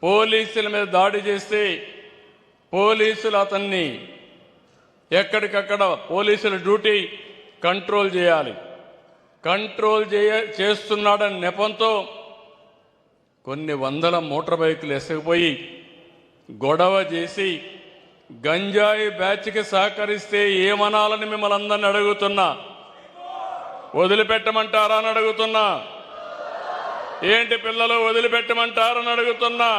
పోలీసుల మీద దాడి చేస్తే పోలీసులు అతన్ని ఎక్కడికక్కడ పోలీసుల డ్యూటీ కంట్రోల్ చేయాలి. కంట్రోల్ చేస్తున్నాడని నెపంతో కొన్ని వందల మోటార్ బైకులు ఎసగిపోయి గొడవ చేసి గంజాయి బ్యాచ్కి సహకరిస్తే ఏమనాలని మిమ్మల్ని అందరిని అడుగుతున్నా. వదిలిపెట్టమంటారా అని అడుగుతున్నా. ఏంటి పిల్లలు వదిలిపెట్టమంటారని అడుగుతున్నా.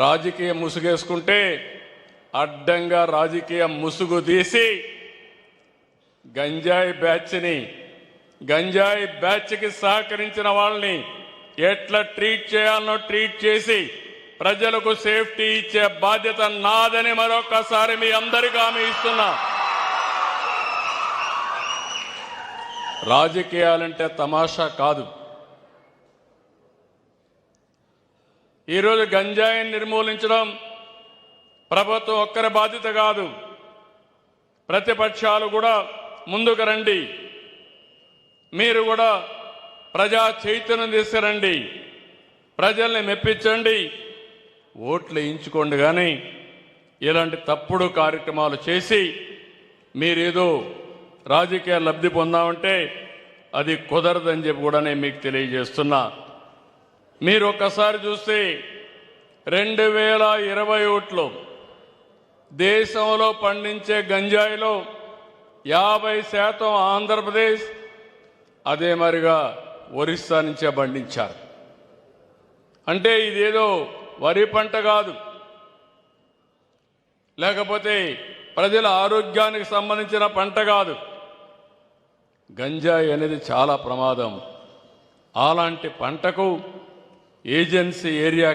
రాజకీయ ముసుగేసుకుంటే అడ్డంగా రాజకీయ ముసుగు తీసి గంజాయి బ్యాచ్కి సహకరించిన వాళ్ళని ఎట్లా ట్రీట్ చేయాలనో ట్రీట్ చేసి ప్రజలకు సేఫ్టీ ఇచ్చే బాధ్యత నాదని మరొకసారి మీ అందరికీ హామీ ఇస్తున్నా. రాజకీయాలంటే తమాషా కాదు. ఈరోజు గంజాయిని నిర్మూలించడం ప్రభుత్వం ఒక్కరి బాధ్యత కాదు. ప్రతిపక్షాలు కూడా ముందుకు రండి. మీరు కూడా ప్రజా చైతన్యం తీసుకురండి. ప్రజల్ని మెప్పించండి. ఓట్లు వేయించుకోండి. కానీ ఇలాంటి తప్పుడు కార్యక్రమాలు చేసి మీరేదో రాజకీయ లబ్ధి పొందామంటే అది కుదరదని చెప్పి కూడా నేను మీకు తెలియజేస్తున్నా. మీరు ఒక్కసారి చూస్తే 2021లో దేశంలో పండించే గంజాయిలో 50% ఆంధ్రప్రదేశ్, అదే మరిగా ఒరిస్సా నుంచే పండించారు. అంటే ఇదేదో వరి పంట కాదు, లేకపోతే ప్రజల ఆరోగ్యానికి సంబంధించిన పంట కాదు. గంజాయి అనేది చాలా ప్రమాదం. అలాంటి పంటకు ఏజెన్సీ ఏరియా